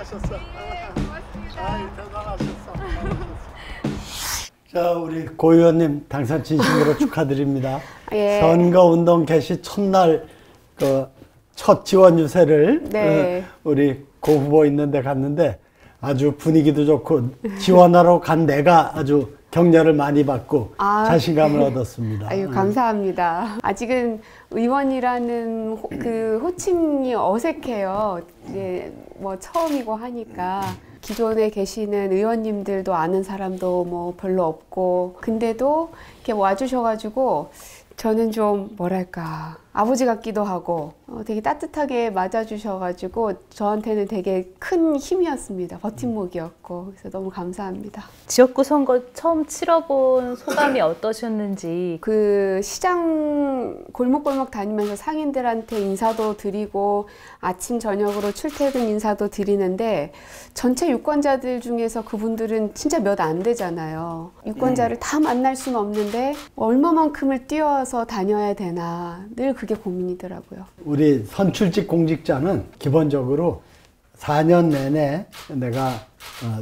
대단하셨어. 고맙습니다. 대단하셨어. 자, 우리 고 의원님 당선 진심으로 축하드립니다. 예. 선거운동 개시 첫날 첫 지원 유세를 네. 우리 고 후보 있는데 갔는데 아주 분위기도 좋고 지원하러 간 내가 아주 격려를 많이 받고 자신감을 얻었습니다. 아유, 감사합니다. 아직은 의원이라는 그 호칭이 어색해요. 이제 뭐 처음이고 하니까 기존에 계시는 의원님들도 아는 사람도 뭐 별로 없고, 근데도 이렇게 와주셔가지고 저는 좀 뭐랄까 아버지 같기도 하고 되게 따뜻하게 맞아주셔가지고 저한테는 되게 큰 힘이었습니다. 버팀목이었고, 그래서 너무 감사합니다. 지역구 선거 처음 치러본 소감이 어떠셨는지. 그 시장 골목골목 다니면서 상인들한테 인사도 드리고 아침 저녁으로 출퇴근 인사도 드리는데 전체 유권자들 중에서 그분들은 진짜 몇 안 되잖아요. 유권자를 다 만날 수는 없는데 얼마만큼을 뛰어서 다녀야 되나 늘 그게 고민이더라고요. 우리 선출직 공직자는 기본적으로 4년 내내 내가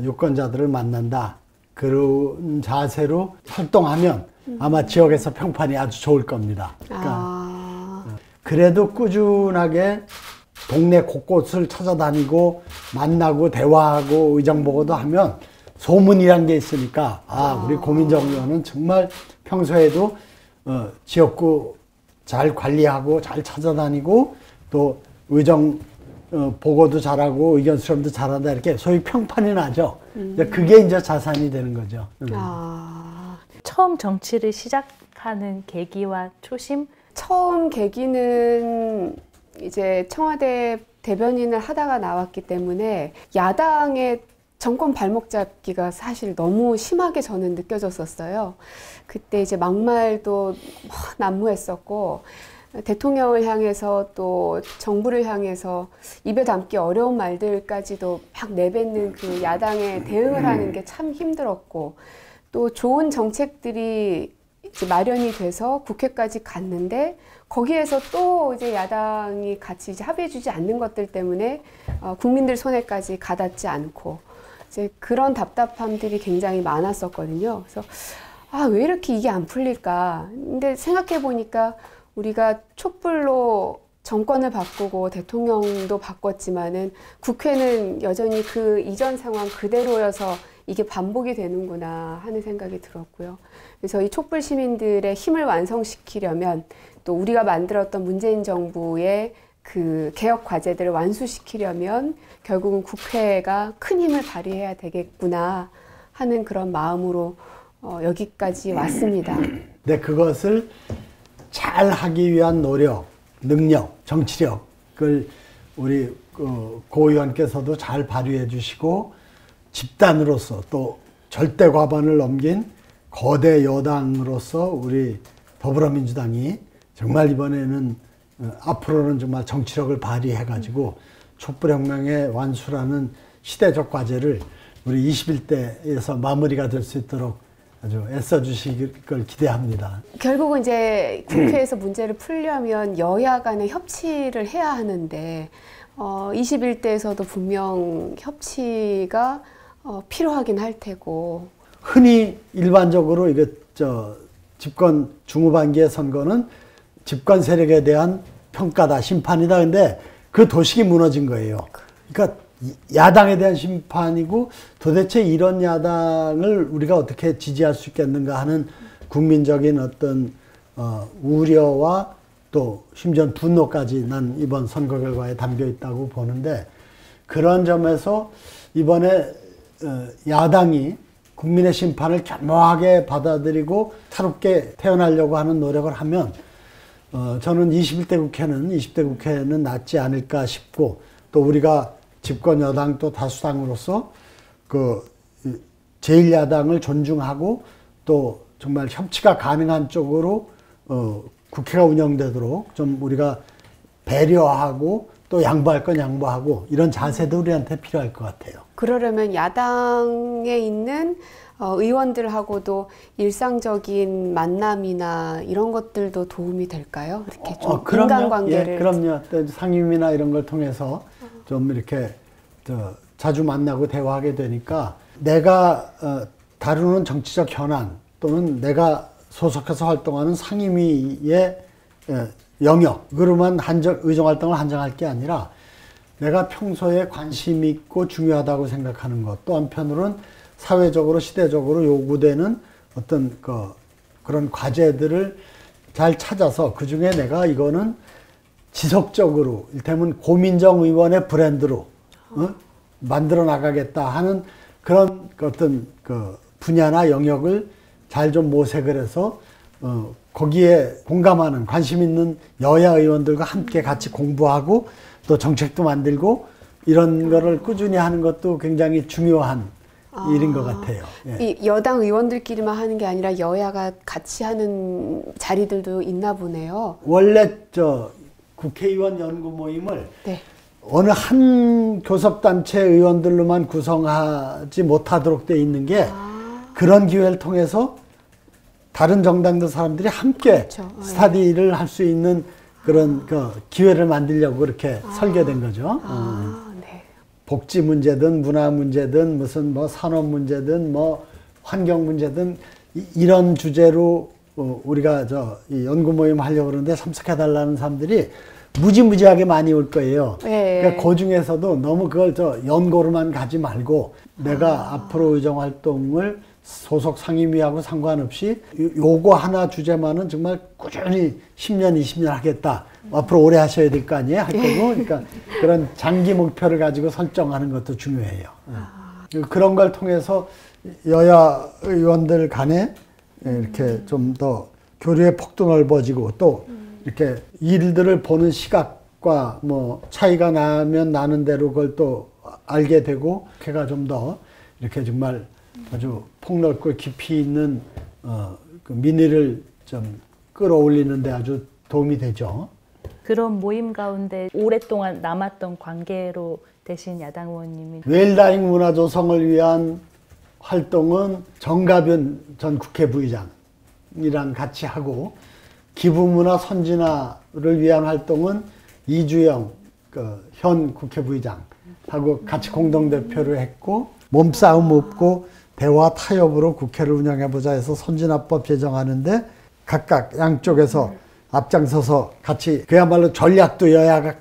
유권자들을 만난다, 그런 자세로 활동하면 아마 지역에서 평판이 아주 좋을 겁니다. 그러니까 그래도 꾸준하게 동네 곳곳을 찾아다니고 만나고 대화하고 의정보고도 하면 소문이란 게 있으니까 우리 고민정 의원은 정말 평소에도 지역구 잘 관리하고 잘 찾아다니고 또 의정 보고도 잘하고 의견 수렴도 잘한다, 이렇게 소위 평판이 나죠. 그게 이제 자산이 되는 거죠. 처음 정치를 시작하는 계기와 초심? 처음 계기는 이제 청와대 대변인을 하다가 나왔기 때문에 야당의 정권 발목 잡기가 사실 너무 심하게 저는 느껴졌었어요. 그때 이제 막말도 난무했었고, 대통령을 향해서 또 정부를 향해서 입에 담기 어려운 말들까지도 막 내뱉는 그 야당에 대응을 하는 게 참 힘들었고, 또 좋은 정책들이 이제 마련이 돼서 국회까지 갔는데 거기에서 또 이제 야당이 같이 이제 합의해주지 않는 것들 때문에 국민들 손에까지 가닿지 않고 이제 그런 답답함들이 굉장히 많았었거든요. 그래서 왜 이렇게 이게 안 풀릴까? 근데 생각해 보니까 우리가 촛불로 정권을 바꾸고 대통령도 바꿨지만은 국회는 여전히 그 이전 상황 그대로여서 이게 반복이 되는구나 하는 생각이 들었고요. 그래서 이 촛불 시민들의 힘을 완성시키려면 또 우리가 만들었던 문재인 정부의 그 개혁 과제들을 완수시키려면 결국은 국회가 큰 힘을 발휘해야 되겠구나 하는 그런 마음으로 여기까지 왔습니다. 네, 그것을 잘 하기 위한 노력, 능력, 정치력을 우리 고 의원께서도 잘 발휘해 주시고, 집단으로서 또 절대 과반을 넘긴 거대 여당으로서 우리 더불어민주당이 정말 이번에는 앞으로는 정말 정치력을 발휘해 가지고 촛불혁명의 완수라는 시대적 과제를 우리 21대에서 마무리가 될 수 있도록 아주 애써 주실 걸 기대합니다. 결국은 이제 국회에서 문제를 풀려면 여야 간의 협치를 해야 하는데 21대에서도 분명 협치가 필요하긴 할 테고, 흔히 일반적으로 이게 집권 중후반기의 선거는 집권 세력에 대한 평가다, 심판이다. 근데 그 도식이 무너진 거예요. 그러니까 야당에 대한 심판이고, 도대체 이런 야당을 우리가 어떻게 지지할 수 있겠는가 하는 국민적인 어떤 우려와 또 심지어 분노까지 난 이번 선거 결과에 담겨 있다고 보는데, 그런 점에서 이번에 야당이 국민의 심판을 겸허하게 받아들이고 새롭게 태어나려고 하는 노력을 하면 저는 21대 국회는 20대 국회는 낫지 않을까 싶고, 또 우리가 집권 여당 또 다수당으로서 그 제1야당을 존중하고 또 정말 협치가 가능한 쪽으로 국회가 운영되도록 좀 우리가 배려하고 또 양보할 건 양보하고 이런 자세도 우리한테 필요할 것 같아요. 그러려면 야당에 있는 의원들하고도 일상적인 만남이나 이런 것들도 도움이 될까요? 이렇게 좀 인간관계를. 그럼요. 상임이나 이런 걸 통해서 좀 이렇게 자주 만나고 대화하게 되니까 내가 다루는 정치적 현안 또는 내가 소속해서 활동하는 상임위의 영역으로만 의정활동을 한정할 게 아니라 내가 평소에 관심 있고 중요하다고 생각하는 것, 또 한편으로는 사회적으로 시대적으로 요구되는 어떤 그런 과제들을 잘 찾아서 그중에 내가 이거는 지속적으로 일테면 고민정 의원의 브랜드로 만들어 나가겠다 하는 그런 어떤 분야나 영역을 잘 좀 모색을 해서 거기에 공감하는 관심 있는 여야 의원들과 함께 같이 공부하고 또 정책도 만들고 이런 거를 꾸준히 하는 것도 굉장히 중요한 일인 것 같아요. 예. 이 여당 의원들끼리만 하는 게 아니라 여야가 같이 하는 자리들도 있나 보네요. 원래 국회의원 연구 모임을 네. 어느 한 교섭단체 의원들로만 구성하지 못하도록 돼 있는 게 그런 기회를 통해서 다른 정당들 사람들이 함께 그렇죠. 스터디를 할 수 있는 그런 기회를 만들려고 그렇게 설계된 거죠. 네. 복지 문제든 문화 문제든 무슨 산업 문제든 환경 문제든 이런 주제로 우리가 이 연구 모임 하려고 그러는데 참석해 달라는 사람들이 무지무지하게 많이 올 거예요. 네. 그러니까 그 중에서도 너무 그걸 연고로만 가지 말고 내가 앞으로 의정 활동을 소속 상임위하고 상관없이 요거 하나 주제만은 정말 꾸준히 10년, 20년 하겠다. 앞으로 오래 하셔야 될 거 아니에요? 할 거고. 그러니까 그런 장기 목표를 가지고 설정하는 것도 중요해요. 그런 걸 통해서 여야 의원들 간에 이렇게 좀 더 교류의 폭도 넓어지고 또 이렇게 일들을 보는 시각과 차이가 나면 나는 대로 그걸 또 알게 되고 걔가 좀 더 이렇게 정말 아주 폭넓고 깊이 있는 그 민의를 좀 끌어올리는 데 아주 도움이 되죠. 그런 모임 가운데 오랫동안 남았던 관계로 되신 야당 의원님이 웰다잉 문화 조성을 위한 활동은 정가변 전 국회 부의장이랑 같이 하고 기부문화 선진화를 위한 활동은 이주영 현 국회 부의장하고 같이 공동대표를 했고 몸싸움 없고 대화 타협으로 국회를 운영해보자 해서 선진화법 제정하는데 각각 양쪽에서 앞장서서 같이 그야말로 전략도 여야가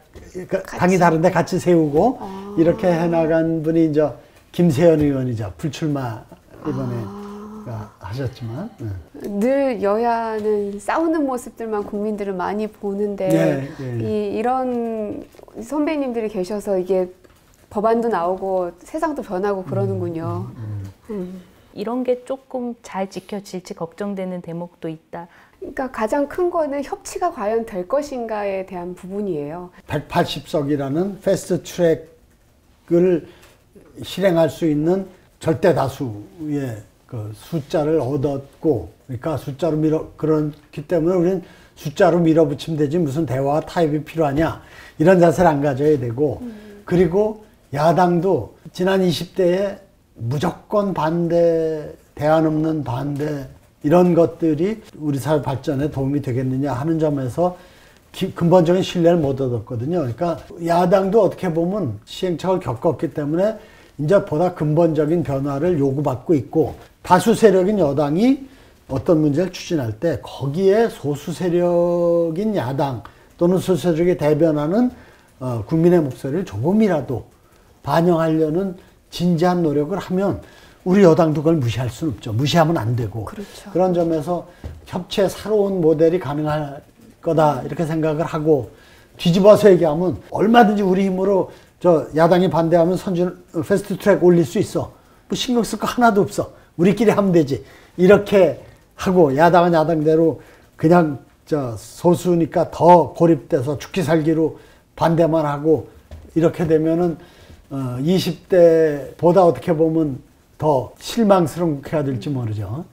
당이 다른데 같이 세우고 이렇게 해나간 분이 이제 김세연 의원이죠. 불출마 이번에 하셨지만 늘 여야는 싸우는 모습들만 국민들은 많이 보는데 이런 선배님들이 계셔서 이게 법안도 나오고 세상도 변하고 그러는군요. 이런 게 조금 잘 지켜질지 걱정되는 대목도 있다. 그러니까 가장 큰 거는 협치가 과연 될 것인가에 대한 부분이에요. 180석이라는 패스트 트랙을 실행할 수 있는 절대 다수의 그 숫자를 얻었고, 그러니까 그렇기 때문에 우리는 숫자로 밀어붙이면 되지 무슨 대화와 타협이 필요하냐 이런 자세를 안 가져야 되고, 그리고 야당도 지난 20대에 무조건 반대, 대안 없는 반대 이런 것들이 우리 사회 발전에 도움이 되겠느냐 하는 점에서 근본적인 신뢰를 못 얻었거든요. 그러니까 야당도 어떻게 보면 시행착오를 겪었기 때문에 이제 보다 근본적인 변화를 요구받고 있고, 다수 세력인 여당이 어떤 문제를 추진할 때 거기에 소수 세력인 야당 또는 소수 세력이 대변하는 국민의 목소리를 조금이라도 반영하려는 진지한 노력을 하면 우리 여당도 그걸 무시할 수는 없죠. 무시하면 안 되고. 그렇죠. 그런 점에서 협치의 새로운 모델이 가능할 거다 이렇게 생각을 하고, 뒤집어서 얘기하면 얼마든지 우리 힘으로 야당이 반대하면 패스트트랙 올릴 수 있어. 뭐 신경 쓸 거 하나도 없어. 우리끼리 하면 되지. 이렇게 하고 야당은 야당대로 그냥 소수니까 더 고립돼서 죽기 살기로 반대만 하고 이렇게 되면은 20대보다 어떻게 보면 더 실망스러운 국회가 될지 모르죠.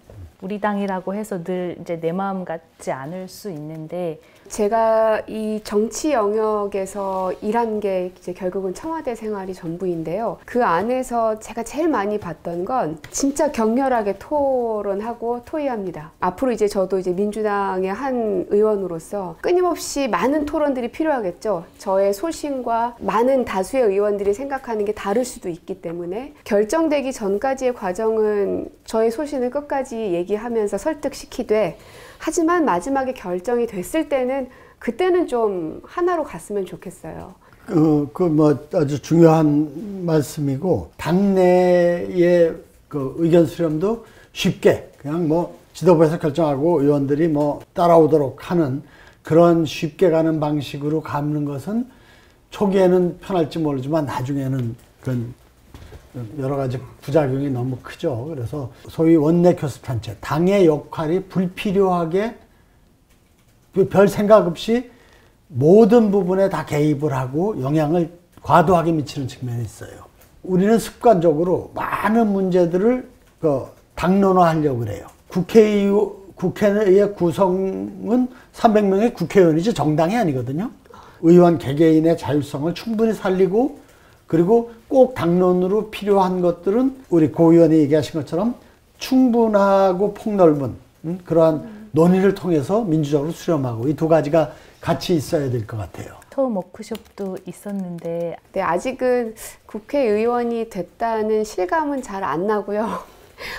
우리 당이라고 해서 늘 이제 내 마음 같지 않을 수 있는데 제가 이 정치 영역에서 일한 게 이제 결국은 청와대 생활이 전부인데요. 그 안에서 제가 제일 많이 봤던 건 진짜 격렬하게 토론하고 토의합니다. 앞으로 이제 저도 이제 민주당의 한 의원으로서 끊임없이 많은 토론들이 필요하겠죠. 저의 소신과 많은 다수의 의원들이 생각하는 게 다를 수도 있기 때문에 결정되기 전까지의 과정은 저의 소신을 끝까지 얘기하면서 설득시키되, 하지만 마지막에 결정이 됐을 때는 그때는 좀 하나로 갔으면 좋겠어요. 뭐 아주 중요한 말씀이고, 당내의 그 의견 수렴도 쉽게 그냥 뭐 지도부에서 결정하고 의원들이 뭐 따라오도록 하는 그런 쉽게 가는 방식으로 가는 것은 초기에는 편할지 모르지만 나중에는 그런 여러 가지 부작용이 너무 크죠. 그래서 소위 원내 교섭단체, 당의 역할이 불필요하게 별 생각 없이 모든 부분에 다 개입을 하고 영향을 과도하게 미치는 측면이 있어요. 우리는 습관적으로 많은 문제들을 당론화하려고 그래요. 국회의 구성은 300명의 국회의원이지 정당이 아니거든요. 의원 개개인의 자율성을 충분히 살리고, 그리고 꼭 당론으로 필요한 것들은 우리 고 의원이 얘기하신 것처럼 충분하고 폭넓은 그러한 논의를 통해서 민주적으로 수렴하고, 이 두 가지가 같이 있어야 될 것 같아요. 토론 워크숍도 있었는데 네, 아직은 국회의원이 됐다는 실감은 잘 안 나고요.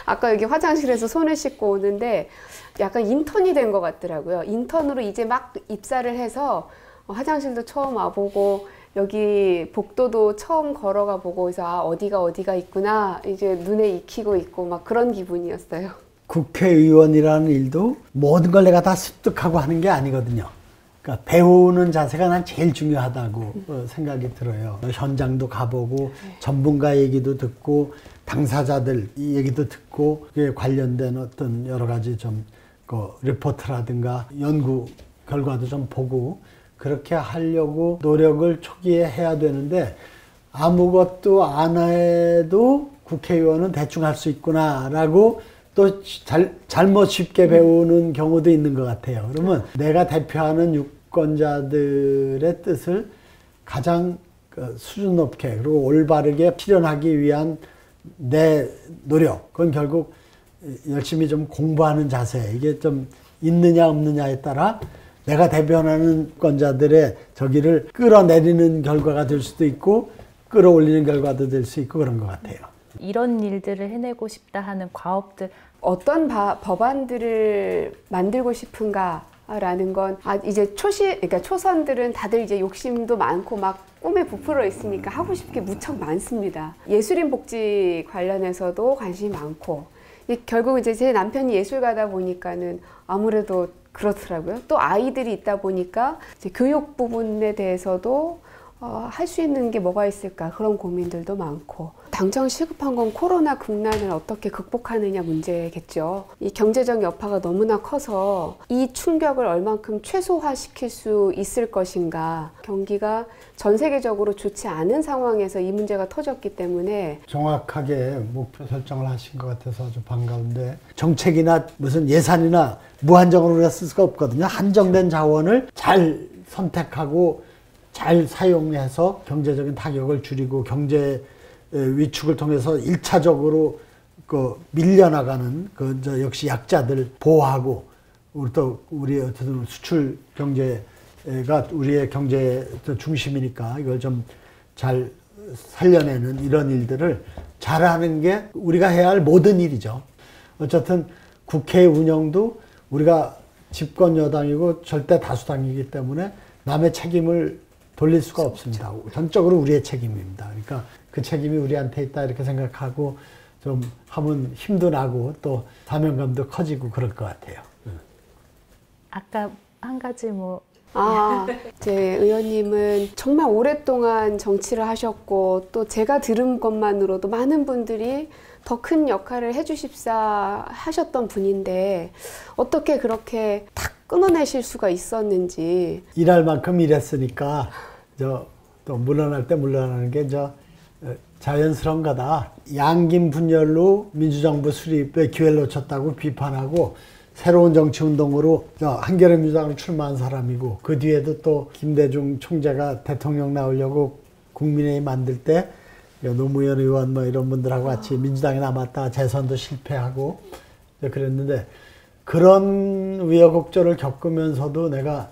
아까 여기 화장실에서 손을 씻고 오는데 약간 인턴이 된 것 같더라고요. 인턴으로 이제 막 입사를 해서 화장실도 처음 와보고, 여기 복도도 처음 걸어가 보고, 그래서 어디가 있구나 이제 눈에 익히고 있고 막 그런 기분이었어요. 국회의원이라는 일도 모든 걸 내가 다 습득하고 하는 게 아니거든요. 그러니까 배우는 자세가 난 제일 중요하다고 생각이 들어요. 현장도 가보고 전문가 얘기도 듣고 당사자들 얘기도 듣고, 그에 관련된 어떤 여러 가지 좀 리포트라든가 연구 결과도 좀 보고, 그렇게 하려고 노력을 초기에 해야 되는데, 아무것도 안 해도 국회의원은 대충 할 수 있구나라고 또 잘못 쉽게 배우는 경우도 있는 것 같아요. 그러면 내가 대표하는 유권자들의 뜻을 가장 수준 높게 그리고 올바르게 실현하기 위한 내 노력, 그건 결국 열심히 좀 공부하는 자세, 이게 좀 있느냐 없느냐에 따라 내가 대변하는 유권자들의 저기를 끌어내리는 결과가 될 수도 있고 끌어올리는 결과도 될 수 있고 그런 것 같아요. 이런 일들을 해내고 싶다 하는 과업들, 어떤 법안들을 만들고 싶은가라는 건 이제 그러니까 초선들은 다들 이제 욕심도 많고 막 꿈에 부풀어 있으니까 하고 싶은 게 무척 많습니다. 예술인 복지 관련해서도 관심이 많고, 결국 이제 제 남편이 예술가다 보니까는 아무래도 그렇더라고요. 또 아이들이 있다 보니까 이제 교육 부분에 대해서도 할 수 있는 게 뭐가 있을까, 그런 고민들도 많고, 당장 시급한 건 코로나 국난을 어떻게 극복하느냐 문제겠죠. 이 경제적 여파가 너무나 커서 이 충격을 얼만큼 최소화시킬 수 있을 것인가. 경기가 전 세계적으로 좋지 않은 상황에서 이 문제가 터졌기 때문에 정확하게 목표 설정을 하신 것 같아서 아주 반가운데, 정책이나 무슨 예산이나 무한정으로 우리가 쓸 수가 없거든요. 한정된 자원을 잘 선택하고 잘 사용해서 경제적인 타격을 줄이고 경제 위축을 통해서 1차적으로 밀려나가는 역시 약자들 보호하고, 우리 어쨌든 수출 경제가 우리의 경제의 중심이니까 이걸 좀 잘 살려내는 이런 일들을 잘하는 게 우리가 해야 할 모든 일이죠. 어쨌든 국회 운영도 우리가 집권 여당이고 절대 다수당이기 때문에 남의 책임을 돌릴 수가 없습니다. 전적으로 우리의 책임입니다. 그러니까 그 책임이 우리한테 있다 이렇게 생각하고 좀 하면 힘도 나고 또 사명감도 커지고 그럴 것 같아요. 아까 한 가지 제 의원님은 정말 오랫동안 정치를 하셨고, 또 제가 들은 것만으로도 많은 분들이 더 큰 역할을 해주십사 하셨던 분인데 어떻게 그렇게 탁 끊어내실 수가 있었는지. 일할 만큼 일했으니까 또 물러날 때 물러나는 게 자연스러운 거다. 양김 분열로 민주정부 수립의 기회를 놓쳤다고 비판하고 새로운 정치운동으로 한겨레민주당으로 출마한 사람이고 그 뒤에도 또 김대중 총재가 대통령 나오려고 국민의힘 만들 때 노무현 의원 뭐 이런 분들하고 같이 민주당에 남았다가 재선도 실패하고 그랬는데 그런 우여곡절을 겪으면서도 내가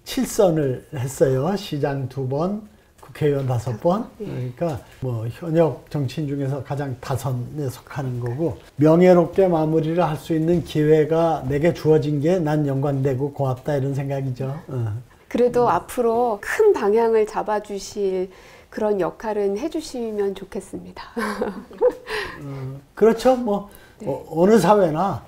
7선을 했어요. 시장 2번, 국회의원 5번. 그러니까 뭐 현역 정치인 중에서 가장 다선에 속하는 거고 명예롭게 마무리를 할 수 있는 기회가 내게 주어진 게 난 영광되고 고맙다 이런 생각이죠. 그래도 앞으로 큰 방향을 잡아주실 그런 역할은 해주시면 좋겠습니다. 그렇죠. 뭐 네. 어느 사회나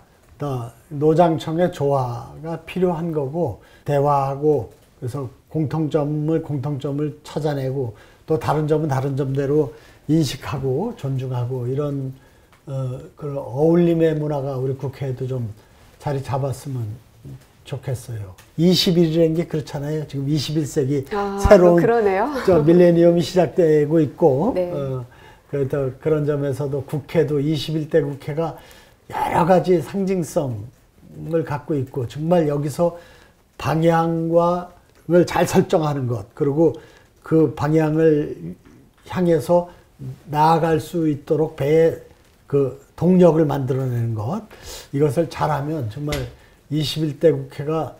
노장청의 조화가 필요한 거고 대화하고 그래서 공통점을 찾아내고 또 다른 점은 다른 점대로 인식하고 존중하고 이런 그런 어울림의 문화가 우리 국회에도 좀 자리 잡았으면 좋겠어요. 21이라는 게 그렇잖아요. 지금 21세기 새로운 밀레니엄이 시작되고 있고 네. 그래서 그런 점에서도 국회도 21대 국회가 여러 가지 상징성을 갖고 있고 정말 여기서 방향을 잘 설정하는 것 그리고 그 방향을 향해서 나아갈 수 있도록 배의 그 동력을 만들어내는 것 이것을 잘하면 정말 21대 국회가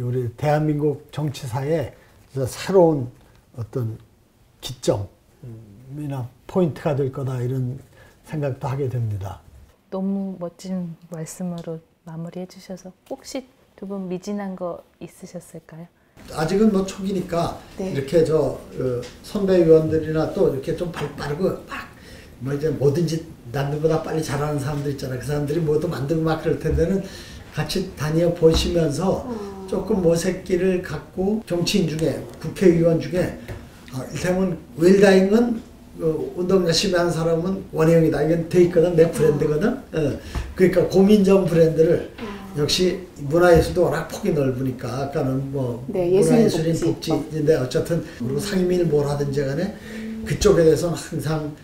우리 대한민국 정치사에 새로운 어떤 기점이나 포인트가 될 거다 이런 생각도 하게 됩니다. 너무 멋진 말씀으로 마무리해 주셔서 혹시 두 분 미진한 거 있으셨을까요? 아직은 뭐 초기니까 네. 이렇게 선배 의원들이나 또 이렇게 좀 빠르고 뭐 이제 뭐든지 남들보다 빨리 잘하는 사람들 있잖아. 그 사람들이 뭐도 만들고 막 그럴 텐데는 같이 다녀 보시면서 조금 모색기를 갖고 정치인 중에 국회의원 중에 이를테면 웰다잉은 운동 열심히 하는 사람은 원혜영이다. 이건 돼 있거든. 내 브랜드거든. 그러니까 고민정 브랜드를 역시 문화예술도 워낙 폭이 넓으니까 아까는 뭐 네, 문화예술인 복지인데 어쨌든 그리고 상임위를 뭘 하든지 간에 그쪽에 대해서는 항상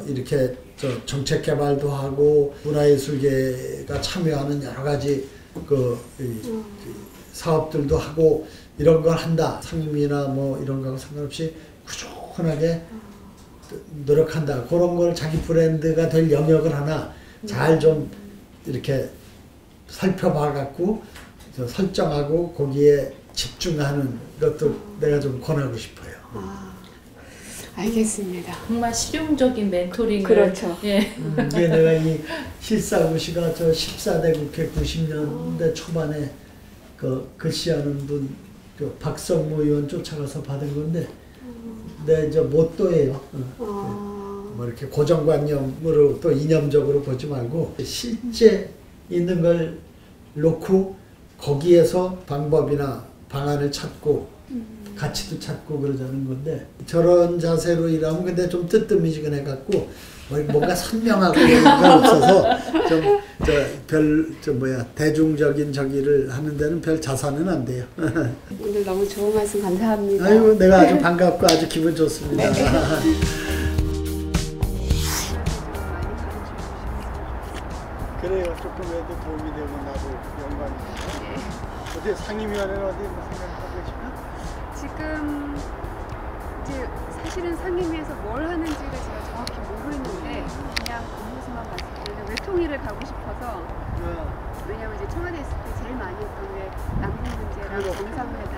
이렇게 정책 개발도 하고 문화예술계가 참여하는 여러 가지 사업들도 하고 이런 걸 한다. 상임위나 뭐 이런 거하고 상관없이 꾸준하게 노력한다. 그런 걸 자기 브랜드가 될 영역을 하나 잘 좀 이렇게 살펴봐 갖고 설정하고 거기에 집중하는 것도 내가 좀 권하고 싶어요. 알겠습니다. 정말 실용적인 멘토링을 그렇죠. 예. 이게 내가 이 실사고시가 14대 국회 90년대 초반에 글씨하는 분 박성모 의원 쫓아가서 받은 건데 내 모토예요. 뭐 이렇게 고정관념으로 또 이념적으로 보지 말고 실제 있는 걸 놓고 거기에서 방법이나 방안을 찾고 가치도 찾고 그러자는 건데 저런 자세로 일하면 근데 좀 뜨뜻미지근해 갖고 뭔가 선명하고 이런 게 없어서 대중적인 저기를 하는 데는 별 자산은 안 돼요. 오늘 너무 좋은 말씀 감사합니다. 아이고 내가 아주 반갑고 아주 기분 좋습니다. 그래요. 조금이라도 도움이 되면 나도 영광입니다. 어디 상임위원회는 어디 생각하고 계시나? 지금 이제 사실은 상임위에서 뭘 하는지를 제가 정확히 모르겠는데 그냥 업무수만 봤을 때는 외통위를 가고 싶어서 왜냐면 이제 청와대 있을 때 제일 많이 했던 게 남북 문제랑 정상회담,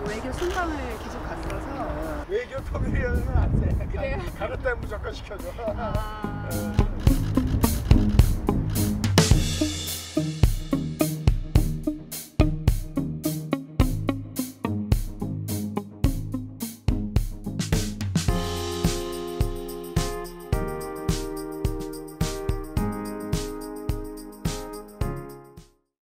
외교 순방을 계속 갔어서 외교 통일위원회는 안 돼. 그래요? 가는 데 무조건 시켜줘.